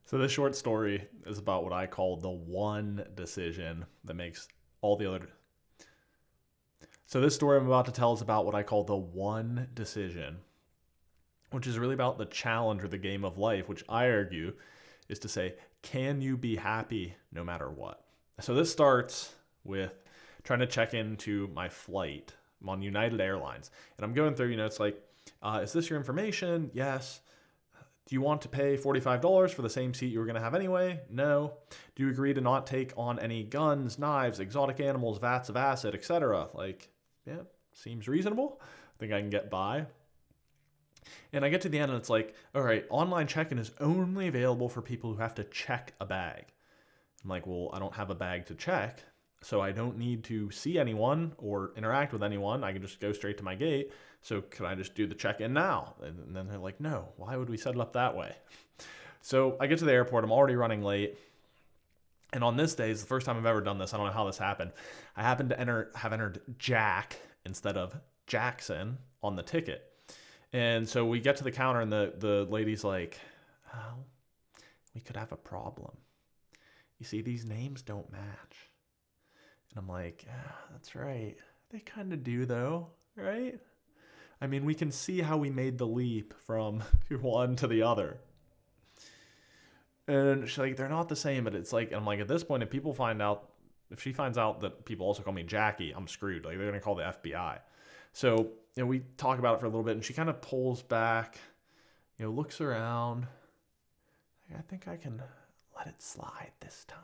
So this short story is about what I call the one decision that makes all the other. So this story I'm about to tell is about what I call the one decision, which is really about the challenge or the game of life, which I argue is to say, can you be happy no matter what? So this starts with trying to check into my flight. I'm on United Airlines, and I'm going through, it's like, is this your information? Yes. Do you want to pay $45 for the same seat you were going to have anyway? No. Do you agree to not take on any guns, knives, exotic animals, vats of acid, etc.? Like, yeah, seems reasonable. I think I can get by. And I get to the end and it's like, all right, online check-in is only available for people who have to check a bag. I'm like, well, I don't have a bag to check, so I don't need to see anyone or interact with anyone. I can just go straight to my gate. So could I just do the check-in now? And then they're like, no, why would we set it up that way? So I get to the airport. I'm already running late. And on this day, it's the first time I've ever done this. I don't know how this happened. I happened to have entered Jack instead of Jackson on the ticket. And so we get to the counter and the lady's like, oh, we could have a problem. You see, these names don't match. And I'm like, yeah, that's right. They kind of do though, right? I mean, we can see how we made the leap from one to the other. And she's like, they're not the same, but it's like, I'm like, at this point, if she finds out that people also call me Jackie, I'm screwed. Like, they're going to call the FBI. So, we talk about it for a little bit, and she kind of pulls back, looks around. I think I can let it slide this time.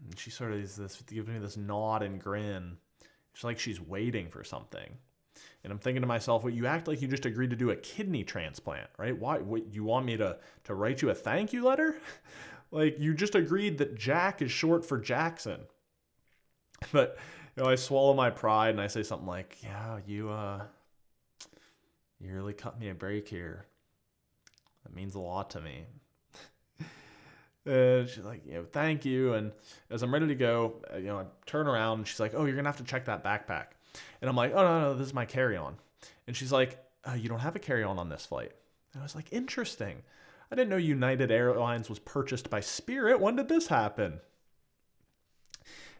And she sort of gives me this nod and grin. It's like she's waiting for something. And I'm thinking to myself, well, you act like you just agreed to do a kidney transplant, right? Why? What, you want me to write you a thank you letter? Like, you just agreed that Jack is short for Jackson. But, I swallow my pride and I say something like, yeah, you really cut me a break here. That means a lot to me. And she's like, thank you. And as I'm ready to go, I turn around and she's like, oh, you're going to have to check that backpack. And I'm like, oh, no, this is my carry-on. And she's like, oh, you don't have a carry-on on this flight. And I was like, interesting. I didn't know United Airlines was purchased by Spirit. When did this happen?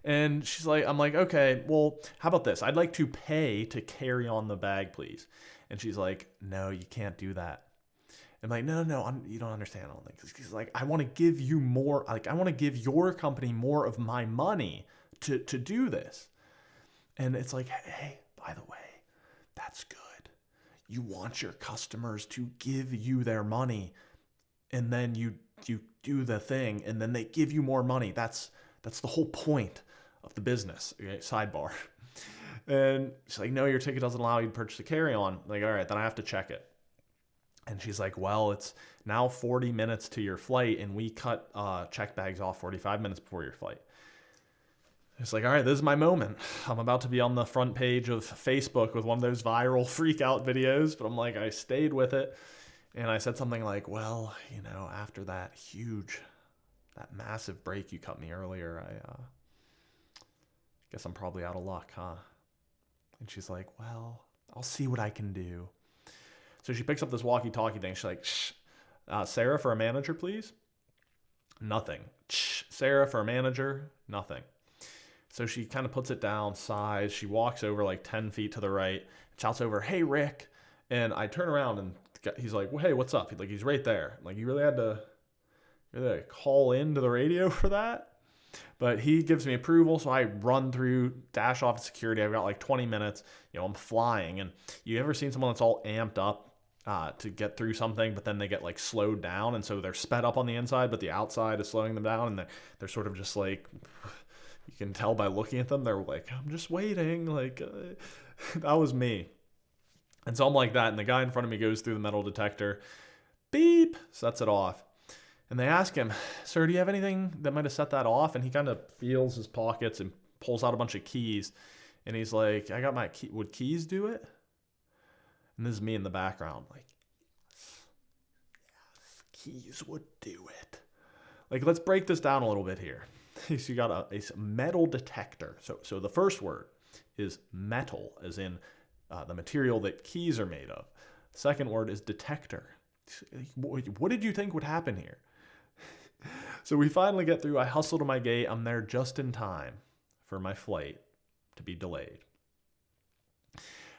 And she's like, I'm like, okay, well, how about this? I'd like to pay to carry on the bag, please. And she's like, no, you can't do that. I'm like, no, you don't understand. I don't think. She's like, I want to give you more. Like, I want to give your company more of my money to do this. And it's like, hey, by the way, that's good. You want your customers to give you their money, and then you do the thing, and then they give you more money. That's the whole point of the business. Okay? Sidebar. And she's like, no, your ticket doesn't allow you to purchase a carry-on. I'm like, all right, then I have to check it. And she's like, well, it's now 40 minutes to your flight, and we cut check bags off 45 minutes before your flight. It's like, all right, this is my moment. I'm about to be on the front page of Facebook with one of those viral freak out videos, but I'm like, I stayed with it. And I said something like, well, after that massive break you cut me earlier, I guess I'm probably out of luck, huh? And she's like, well, I'll see what I can do. So she picks up this walkie-talkie thing. She's like, shh, Sarah for a manager, please? Nothing. Shh, Sarah for a manager? Nothing. So she kind of puts it down, sighs. She walks over like 10 feet to the right, shouts over, hey, Rick. And I turn around and he's like, well, hey, what's up? He's right there. I'm like, you really had to call into the radio for that? But he gives me approval, so I run through, dash off security. I've got like 20 minutes. I'm flying. And you ever seen someone that's all amped up to get through something, but then they get like slowed down, and so they're sped up on the inside, but the outside is slowing them down, and they're sort of just like, you can tell by looking at them, they're like, I'm just waiting. That was me. And so I'm like that, and the guy in front of me goes through the metal detector, beep, sets it off. And they ask him, sir, do you have anything that might have set that off? And he kind of feels his pockets and pulls out a bunch of keys. And he's like, I got my key. Would keys do it? And this is me in the background, like, yes, keys would do it. Like, let's break this down a little bit here. So you got a metal detector. So the first word is metal, as in the material that keys are made of. The second word is detector. What did you think would happen here? So we finally get through. I hustle to my gate. I'm there just in time for my flight to be delayed.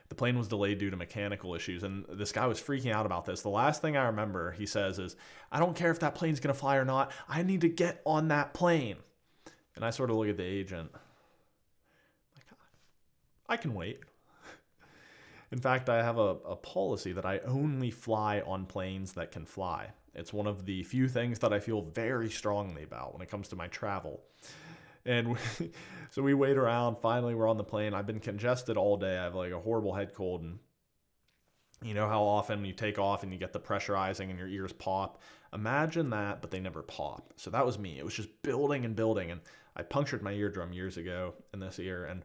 The plane was delayed due to mechanical issues, and this guy was freaking out about this. The last thing I remember he says is, I don't care if that plane's going to fly or not. I need to get on that plane. And I sort of look at the agent. Like, I can wait. In fact, I have a policy that I only fly on planes that can fly. It's one of the few things that I feel very strongly about when it comes to my travel. And so we wait around. Finally, we're on the plane. I've been congested all day. I have like a horrible head cold. And you know how often you take off and you get the pressurizing and your ears pop? Imagine that, but they never pop. So that was me. It was just building and building. And I punctured my eardrum years ago in this ear. And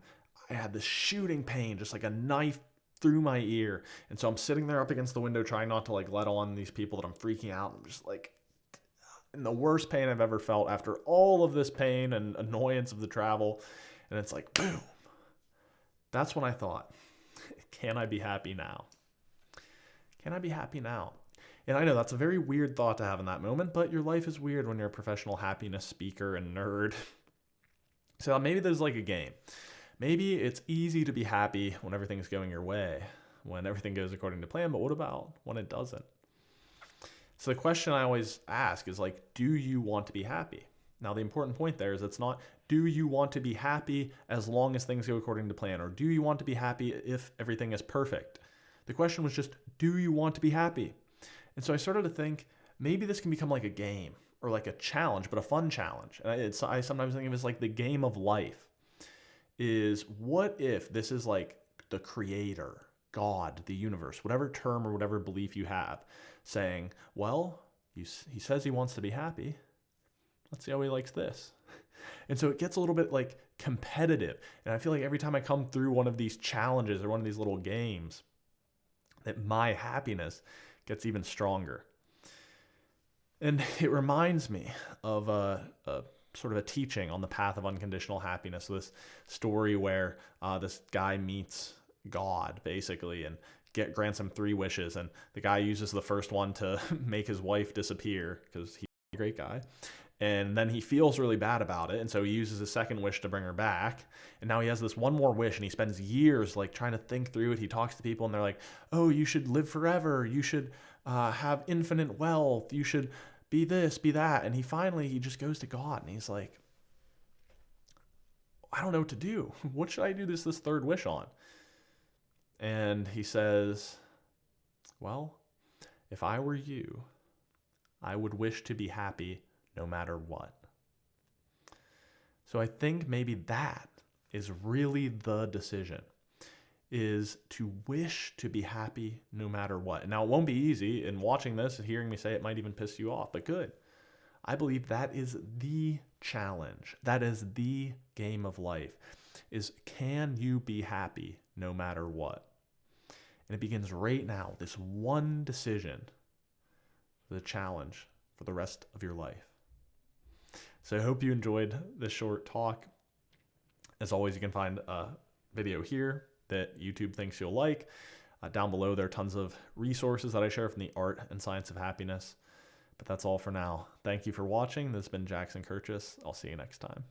I had this shooting pain, just like a knife through my ear. And so I'm sitting there up against the window trying not to like let on these people that I'm freaking out. I'm just like in the worst pain I've ever felt after all of this pain and annoyance of the travel. And it's like, boom. That's when I thought, can I be happy now? Can I be happy now? And I know that's a very weird thought to have in that moment, but your life is weird when you're a professional happiness speaker and nerd. So maybe there's like a game. Maybe it's easy to be happy when everything's going your way, when everything goes according to plan, but what about when it doesn't? So the question I always ask is like, do you want to be happy? Now, the important point there is it's not, do you want to be happy as long as things go according to plan, or do you want to be happy if everything is perfect? The question was just, do you want to be happy? And so I started to think, maybe this can become like a game or like a challenge, but a fun challenge. And I sometimes think of it as like the game of life. Is what if this is like the creator, God, the universe, whatever term or whatever belief you have, saying, well, he says he wants to be happy. Let's see how he likes this. And so it gets a little bit like competitive. And I feel like every time I come through one of these challenges or one of these little games, that my happiness gets even stronger. And it reminds me of a sort of a teaching on the path of unconditional happiness. So this story where this guy meets God basically and grants him 3 wishes. And the guy uses the first one to make his wife disappear because he's a great guy. And then he feels really bad about it. And so he uses his second wish to bring her back. And now he has this one more wish and he spends years like trying to think through it. He talks to people and they're like, oh, you should live forever. You should have infinite wealth. You should be this, be that. And he just goes to God and he's like, I don't know what to do. What should I do this third wish on? And he says, well, if I were you, I would wish to be happy no matter what. So I think maybe that is really the decision, is to wish to be happy no matter what. Now, it won't be easy, and watching this and hearing me say it might even piss you off, but good. I believe that is the challenge. That is the game of life, is can you be happy no matter what? And it begins right now, this one decision, the challenge for the rest of your life. So I hope you enjoyed this short talk. As always, you can find a video here that YouTube thinks you'll like. Down below, there are tons of resources that I share from the art and science of happiness. But that's all for now. Thank you for watching. This has been Jackson Kirchis. I'll see you next time.